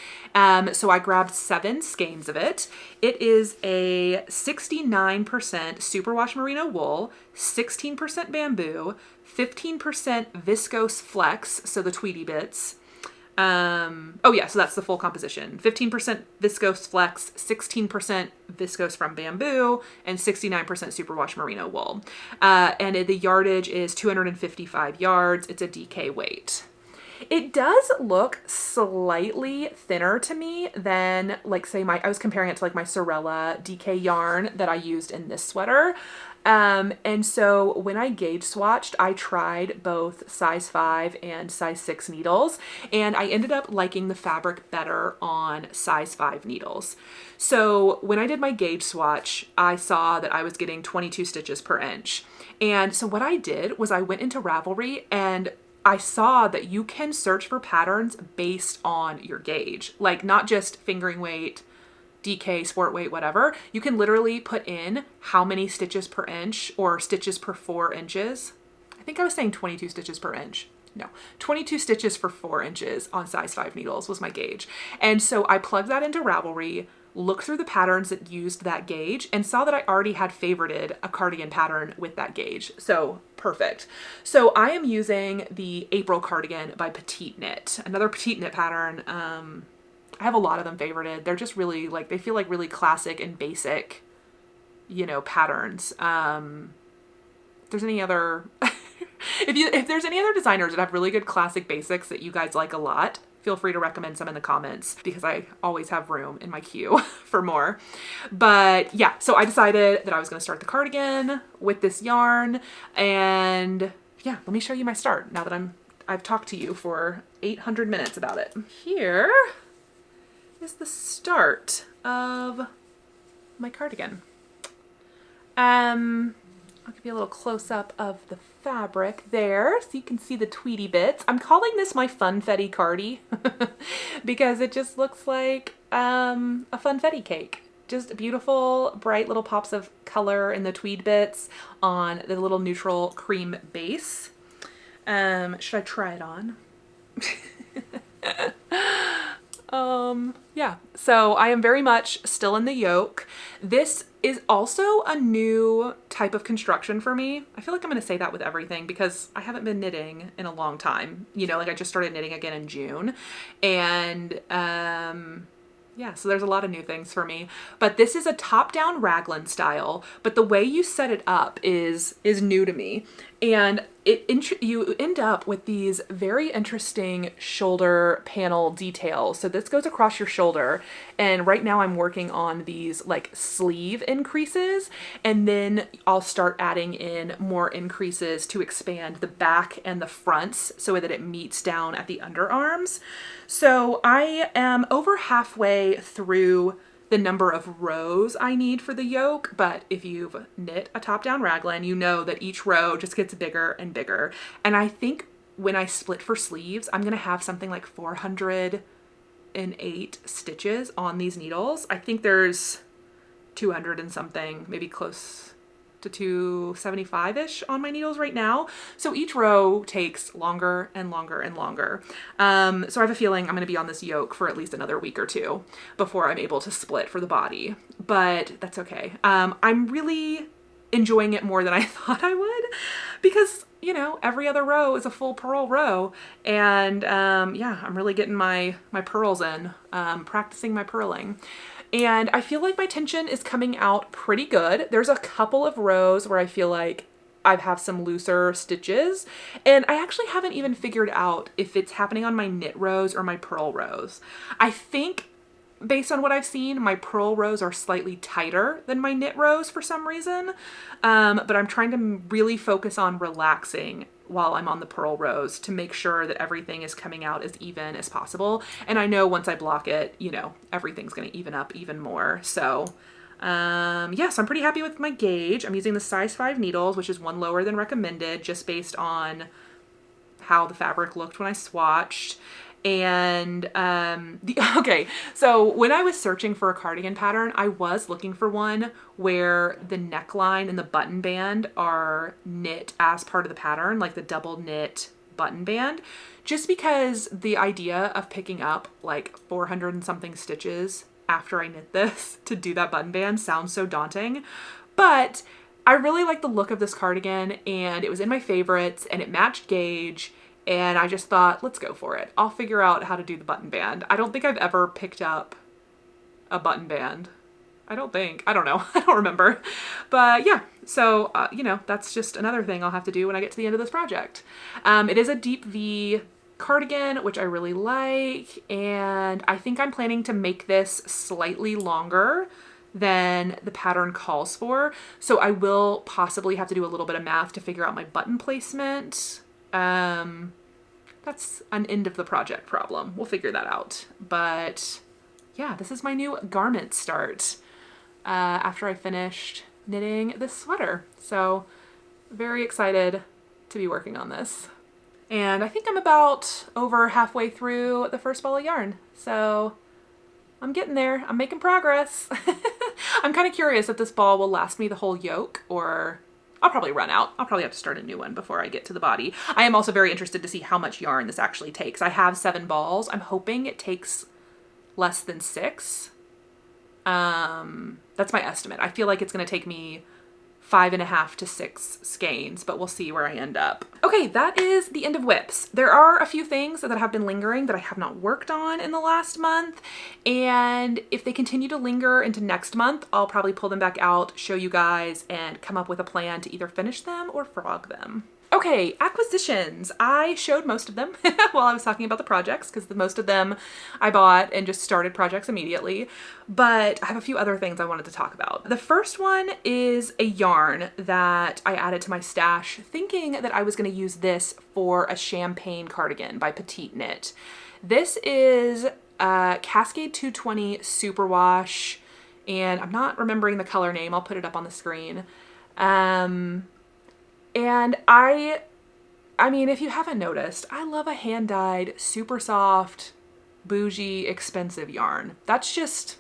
So I grabbed 7 skeins of it. It is a 69% superwash merino wool, 16% bamboo, 15% viscose flex, so the tweedy bits. Oh yeah, so that's the full composition. 15% viscose flex, 16% viscose from bamboo, and 69% superwash merino wool. And the yardage is 255 yards. It's a DK weight. It does look slightly thinner to me than, like, say I was comparing it to like my Sorella DK yarn that I used in this sweater. And so when I gauge swatched, I tried both size 5 and size 6 needles, and I ended up liking the fabric better on size 5 needles. So when I did my gauge swatch, I saw that I was getting 22 stitches per inch. And so what I did was I went into Ravelry, and I saw that you can search for patterns based on your gauge, like not just fingering weight, DK, sport weight, whatever. You can literally put in how many stitches per inch or stitches per 4 inches. I think I was saying 22 stitches per inch. No, 22 stitches for 4 inches on size 5 needles was my gauge. And so I plugged that into Ravelry, looked through the patterns that used that gauge, and saw that I already had favorited a cardigan pattern with that gauge. So perfect. So I am using the April Cardigan by Petite Knit, another Petite Knit pattern. I have a lot of them favorited. They're just really like, they feel like really classic and basic, you know, patterns. If there's any other, if there's any other designers that have really good classic basics that you guys like a lot, feel free to recommend some in the comments, because I always have room in my queue for more. But yeah, so I decided that I was going to start the cardigan with this yarn, and yeah, let me show you my start now that I've talked to you for 800 minutes about it. Here is the start of my cardigan. I'll give you a little close-up of the fabric there so you can see the tweedy bits. I'm calling this my funfetti cardi because it just looks like a funfetti cake. Just beautiful, bright little pops of color in the tweed bits on the little neutral cream base. Should I try it on? Yeah, so I am very much still in the yoke. This is also a new type of construction for me. I feel like I'm going to say that with everything because I haven't been knitting in a long time. You know, like I just started knitting again in June, and yeah, so there's a lot of new things for me. But this is a top-down raglan style, but the way you set it up is new to me. And you end up with these very interesting shoulder panel details. So this goes across your shoulder, and right now I'm working on these like sleeve increases, and then I'll start adding in more increases to expand the back and the fronts so that it meets down at the underarms. So I am over halfway through the number of rows I need for the yoke, but if you've knit a top-down raglan, you know that each row just gets bigger and bigger. And I think when I split for sleeves, I'm gonna have something like 408 stitches on these needles. I think there's 200 and something, maybe close to 275-ish on my needles right now. So each row takes longer and longer and longer. So I have a feeling I'm gonna be on this yoke for at least another week or two before I'm able to split for the body, but that's okay. I'm really enjoying it more than I thought I would because, you know, every other row is a full purl row, and yeah, I'm really getting my purls in, practicing my purling. And I feel like my tension is coming out pretty good. There's a couple of rows where I feel like I have some looser stitches, and I actually haven't even figured out if it's happening on my knit rows or my purl rows. I think based on what I've seen, my purl rows are slightly tighter than my knit rows for some reason, but I'm trying to really focus on relaxing while I'm on the purl rows to make sure that everything is coming out as even as possible. And I know once I block it, you know, everything's going to even up even more. So yeah, so I'm pretty happy with my gauge. I'm using the size 5 needles, which is one lower than recommended, just based on how the fabric looked when I swatched. And okay, so when I was searching for a cardigan pattern, I was looking for one where the neckline and the button band are knit as part of the pattern, like the double knit button band, just because the idea of picking up like 400 and something stitches after I knit this to do that button band sounds so daunting. But I really like the look of this cardigan, and it was in my favorites, and it matched Gage, and I just thought, let's go for it. I'll figure out how to do the button band. I don't think I've ever picked up a button band. I don't know. I don't remember. But yeah, so, you know, that's just another thing I'll have to do when I get to the end of this project. It is a deep V cardigan, which I really like, and I think I'm planning to make this slightly longer than the pattern calls for. So I will possibly have to do a little bit of math to figure out my button placement. That's an end of the project problem. We'll figure that out. But yeah, this is my new garment start after I finished knitting this sweater. So very excited to be working on this. And I think I'm about over halfway through the first ball of yarn. So I'm getting there. I'm making progress. I'm kind of curious if this ball will last me the whole yoke, or I'll probably run out. I'll probably have to start a new one before I get to the body. I am also very interested to see how much yarn this actually takes. I have 7 balls. I'm hoping it takes less than 6. That's my estimate. I feel like it's going to take me 5.5 to 6 skeins, but we'll see where I end up. Okay, that is the end of whips. There are a few things that have been lingering that I have not worked on in the last month, and if they continue to linger into next month, I'll probably pull them back out, show you guys, and come up with a plan to either finish them or frog them. Okay, acquisitions. I showed most of them while I was talking about the projects, because most of them I bought and just started projects immediately. But I have a few other things I wanted to talk about. The first one is a yarn that I added to my stash, thinking that I was going to use this for a champagne cardigan by Petite Knit. This is Cascade 220 Superwash, and I'm not remembering the color name. I'll put it up on the screen. And I mean, if you haven't noticed, I love a hand-dyed, super soft, bougie, expensive yarn. That's just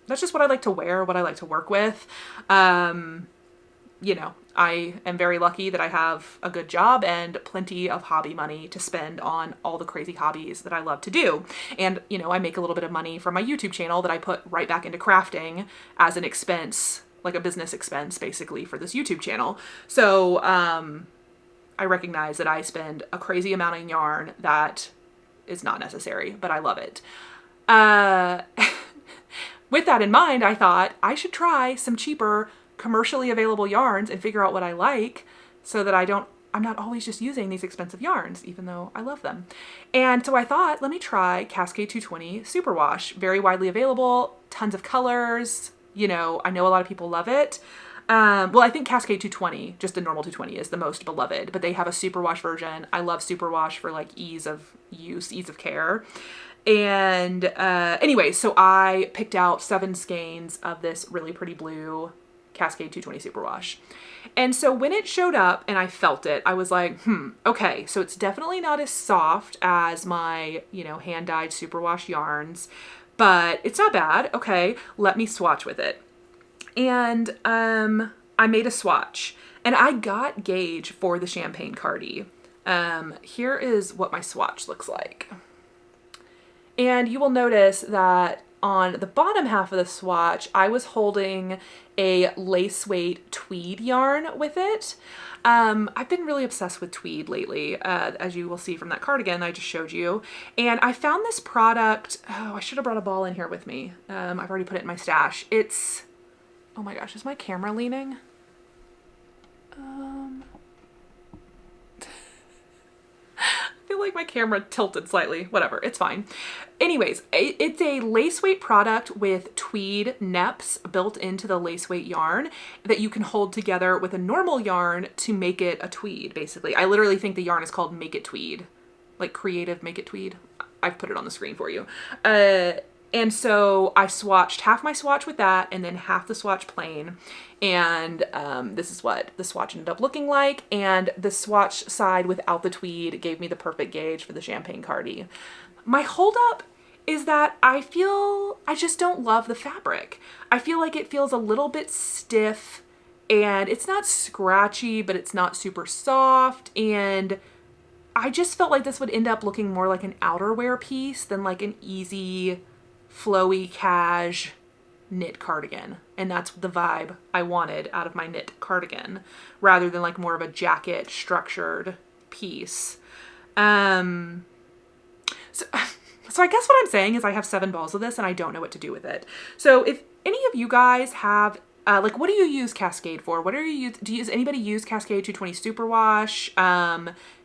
what I like to wear, what I like to work with. You know, I am very lucky that I have a good job and plenty of hobby money to spend on all the crazy hobbies that I love to do. And, you know, I make a little bit of money from my YouTube channel that I put right back into crafting as an expense, like a business expense basically for this YouTube channel. So I recognize that I spend a crazy amount on yarn that is not necessary, but I love it. With that in mind, I thought I should try some cheaper commercially available yarns and figure out what I like, so that I'm not always just using these expensive yarns, even though I love them. And so I thought, let me try Cascade 220 Superwash. Very widely available, tons of colors. You know, I know a lot of people love it. Well, I think Cascade 220, just the normal 220, is the most beloved, but they have a superwash version. I love superwash for like ease of use, ease of care. And anyway, so I picked out 7 skeins of this really pretty blue Cascade 220 Superwash. And so when it showed up and I felt it, I was like, okay, so it's definitely not as soft as my, you know, hand-dyed superwash yarns, but it's not bad. Okay, let me swatch with it. And I made a swatch, and I got Gage for the Champagne Cardi. Here is what my swatch looks like. And you will notice that on the bottom half of the swatch, I was holding a lace weight tweed yarn with it. I've been really obsessed with tweed lately, as you will see from that cardigan I just showed you. And I found this product, oh, I should have brought a ball in here with me. I've already put it in my stash. It's, oh my gosh, is my camera leaning? I feel like my camera tilted slightly. Whatever, it's fine. Anyways, it's a lace weight product with tweed neps built into the lace weight yarn that you can hold together with a normal yarn to make it a tweed, basically. I literally think the yarn is called Make It Tweed, like creative Make It Tweed. I've put it on the screen for you. And so I swatched half my swatch with that and then half the swatch plain. And this is what the swatch ended up looking like. And the swatch side without the tweed gave me the perfect gauge for the champagne cardi. My holdup is that I just don't love the fabric. I feel like it feels a little bit stiff, and it's not scratchy, but it's not super soft. And I just felt like this would end up looking more like an outerwear piece than like an easy, flowy, cash knit cardigan. And that's the vibe I wanted out of my knit cardigan, rather than like more of a jacket structured piece. So I guess what I'm saying is I have 7 balls of this and I don't know what to do with it. So if any of you guys have, like, what do you use Cascade for? Anybody use Cascade 220 Superwash?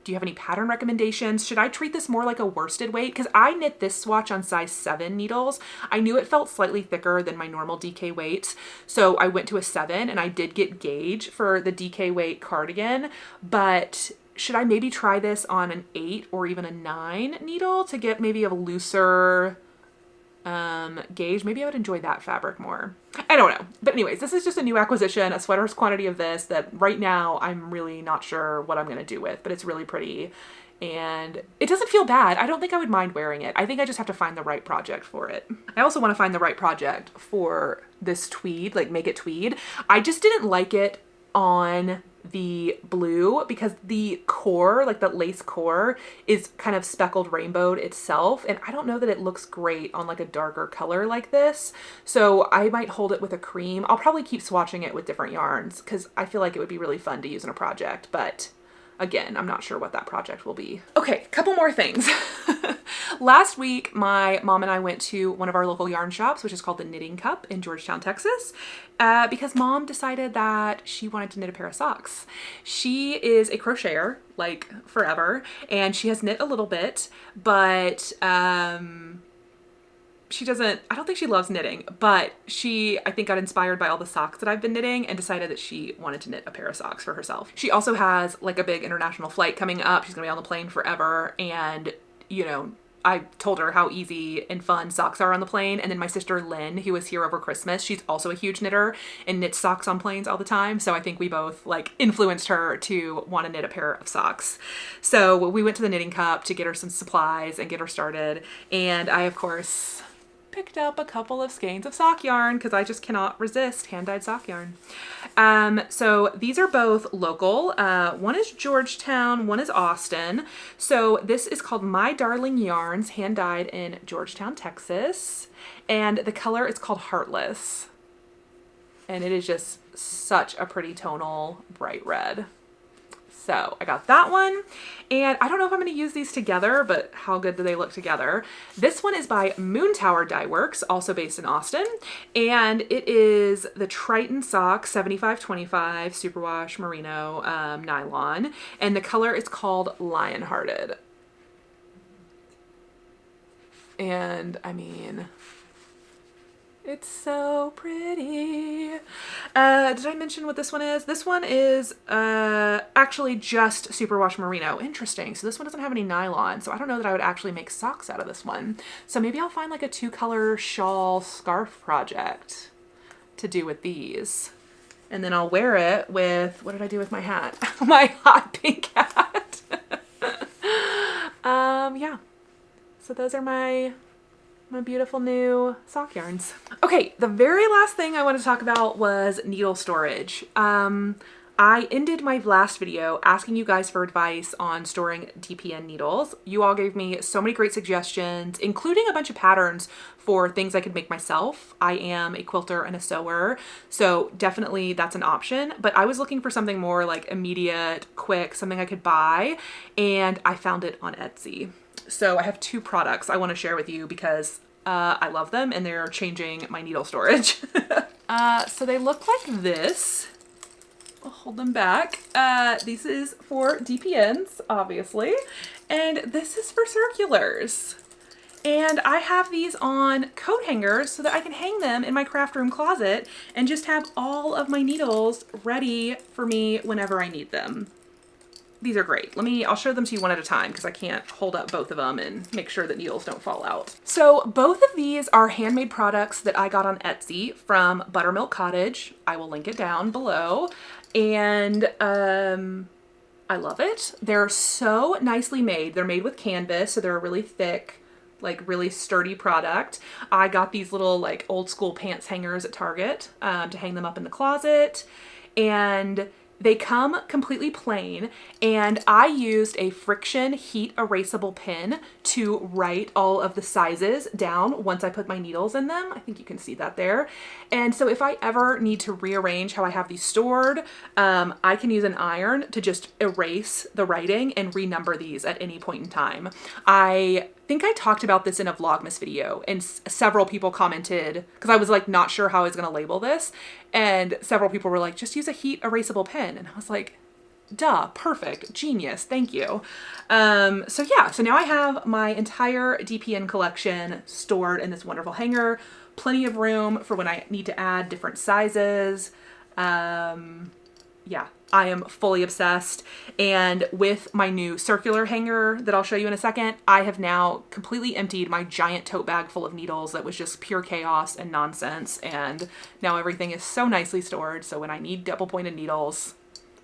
Do you have any pattern recommendations? Should I treat this more like a worsted weight? Because I knit this swatch on size 7 needles. I knew it felt slightly thicker than my normal DK weights. So I went to a 7 and I did get gauge for the DK weight cardigan, but should I maybe try this on an 8 or even a 9 needle to get maybe a looser gauge? Maybe I would enjoy that fabric more. I don't know. But anyways, this is just a new acquisition, a sweater's quantity of this that right now I'm really not sure what I'm going to do with, but it's really pretty and it doesn't feel bad. I don't think I would mind wearing it. I think I just have to find the right project for it. I also want to find the right project for this tweed, like make it tweed. I just didn't like it on the blue because the core, like the lace core, is kind of speckled rainbowed itself, and I don't know that it looks great on like a darker color like this. So I might hold it with a cream. I'll probably keep swatching it with different yarns because I feel like it would be really fun to use in a project, but again, I'm not sure what that project will be. Okay, couple more things. Last week, my mom and I went to one of our local yarn shops, which is called the Knitting Cup in Georgetown, Texas, because mom decided that she wanted to knit a pair of socks. She is a crocheter, like forever, and she has knit a little bit, but she doesn't, I don't think she loves knitting, but she, I think, got inspired by all the socks that I've been knitting and decided that she wanted to knit a pair of socks for herself. She also has like a big international flight coming up. She's gonna be on the plane forever. And, you know, I told her how easy and fun socks are on the plane. And then my sister Lynn, who was here over Christmas, she's also a huge knitter and knits socks on planes all the time. So I think we both like influenced her to want to knit a pair of socks. So we went to the Knitting Cup to get her some supplies and get her started. And I, of course, picked up a couple of skeins of sock yarn because I just cannot resist hand-dyed sock yarn. So these are both local. One is Georgetown, one is Austin. So this is called My Darling Yarns, hand-dyed in Georgetown, Texas. And the color is called Heartless. And it is just such a pretty tonal bright red. So I got that one, and I don't know if I'm going to use these together, but how good do they look together? This one is by Moon Tower Dye Works, also based in Austin, and it is the Triton Sock 7525 Superwash Merino nylon, and the color is called Lionhearted. And I mean, it's so pretty. Did I mention what this one is? This one is actually just Superwash Merino. Interesting. So this one doesn't have any nylon, so I don't know that I would actually make socks out of this one. So maybe I'll find like a 2-color shawl scarf project to do with these. And then I'll wear it with, what did I do with my hat? My hot pink hat. Yeah. So those are my beautiful new sock yarns. Okay, the very last thing I wanted to talk about was needle storage. I ended my last video asking you guys for advice on storing DPN needles. You all gave me so many great suggestions, including a bunch of patterns for things I could make myself. I am a quilter and a sewer, so definitely that's an option. But I was looking for something more like immediate, quick, something I could buy, and I found it on Etsy. So I have 2 products I want to share with you because I love them and they're changing my needle storage. So they look like this. I'll hold them back. This is for DPNs, obviously, and this is for circulars. And I have these on coat hangers so that I can hang them in my craft room closet and just have all of my needles ready for me whenever I need them. these are great. I'll show them to you one at a time because I can't hold up both of them and make sure that needles don't fall out. So both of these are handmade products that I got on Etsy from Buttermilk Cottage. I will link it down below. And I love it. They're so nicely made. They're made with canvas, so they're a really thick, like really sturdy product. I got these little like old school pants hangers at Target to hang them up in the closet. And they come completely plain, and I used a friction heat erasable pen to write all of the sizes down once I put my needles in them. I think you can see that there. And so if I ever need to rearrange how I have these stored, I can use an iron to just erase the writing and renumber these at any point in time. I think I talked about this in a Vlogmas video, and several people commented, because I was like not sure how I was going to label this, and several people were like, just use a heat erasable pen. And I was like, duh, perfect, genius, thank you. So yeah, so now I have my entire DPN collection stored in this wonderful hanger, plenty of room for when I need to add different sizes. Yeah, I am fully obsessed. And with my new circular hanger that I'll show you in a second, I have now completely emptied my giant tote bag full of needles that was just pure chaos and nonsense. And now everything is so nicely stored. So when I need double pointed needles,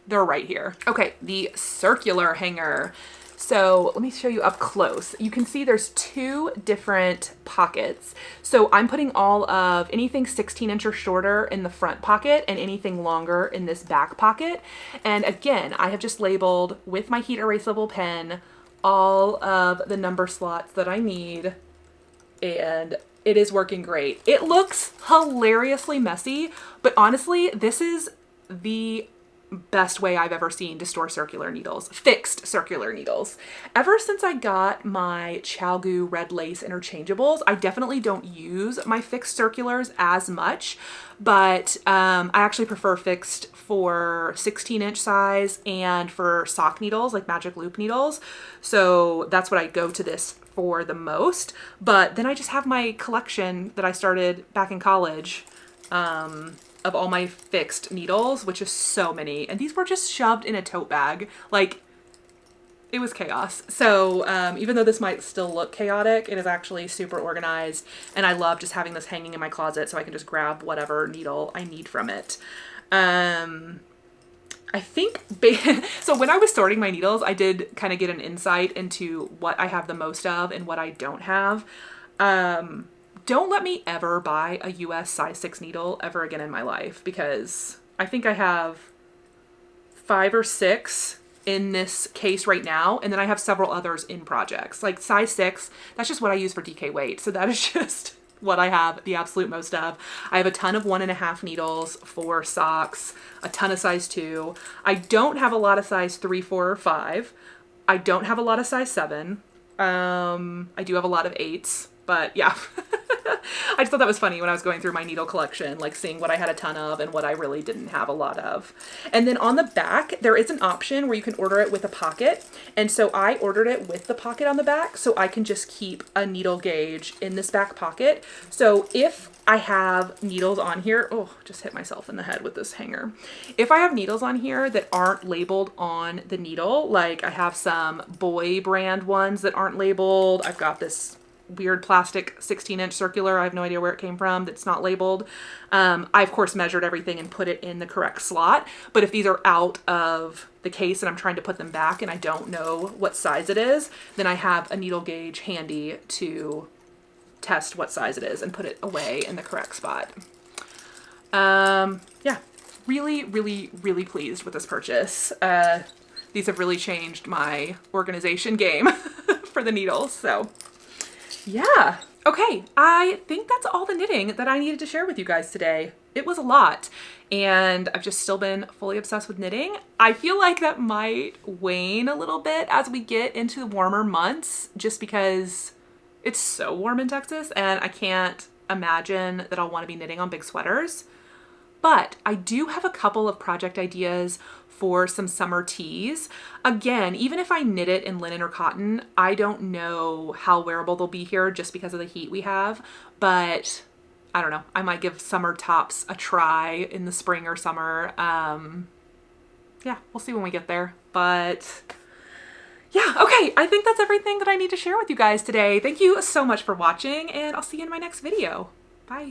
they're right here. Okay, the circular hanger. So let me show you up close. You can see there's two different pockets. So I'm putting all of anything 16 inch or shorter in the front pocket and anything longer in this back pocket. And again, I have just labeled with my heat erasable pen all of the number slots that I need, and it is working great. It looks hilariously messy, but honestly, this is the best way I've ever seen to store circular needles, fixed circular needles. Ever since I got my ChiaoGoo red lace interchangeables, I definitely don't use my fixed circulars as much, but I actually prefer fixed for 16 inch size and for sock needles, like magic loop needles. So that's what I go to this for the most. But then I just have my collection that I started back in college, of all my fixed needles, which is so many. And these were just shoved in a tote bag. Like, it was chaos. So even though this might still look chaotic, it is actually super organized. And I love just having this hanging in my closet so I can just grab whatever needle I need from it. I think, so when I was sorting my needles, I did kind of get an insight into what I have the most of and what I don't have. Don't let me ever buy a US size 6 needle ever again in my life, because I think I have 5 or 6 in this case right now, and then I have several others in projects. Like size 6, that's just what I use for DK weight, so that is just what I have the absolute most of. I have a ton of 1.5 needles for socks, a ton of size 2. I don't have a lot of size 3, 4, or 5. I don't have a lot of size 7. I do have a lot of 8s, but yeah. I just thought that was funny when I was going through my needle collection, like seeing what I had a ton of and what I really didn't have a lot of. And then on the back, there is an option where you can order it with a pocket. And so I ordered it with the pocket on the back, so I can just keep a needle gauge in this back pocket. So if I have needles on here, oh, just hit myself in the head with this hanger. If I have needles on here that aren't labeled on the needle, like I have some Boy brand ones that aren't labeled, I've got this weird plastic 16 inch circular, I have no idea where it came from, that's not labeled. I of course measured everything and put it in the correct slot, but if these are out of the case and I'm trying to put them back and I don't know what size it is, then I have a needle gauge handy to test what size it is and put it away in the correct spot. Yeah, really pleased with this purchase. These have really changed my organization game for the needles, so yeah. Okay, I think that's all the knitting that I needed to share with you guys today. It was a lot, and I've just still been fully obsessed with knitting. I feel like that might wane a little bit as we get into the warmer months, just because it's so warm in Texas, and I can't imagine that I'll want to be knitting on big sweaters. But I do have a couple of project ideas for some summer tees. Again, even if I knit it in linen or cotton, I don't know how wearable they'll be here just because of the heat we have, but I don't know. I might give summer tops a try in the spring or summer. Yeah, we'll see when we get there. But yeah, okay, I think that's everything that I need to share with you guys today. Thank you so much for watching, and I'll see you in my next video. Bye.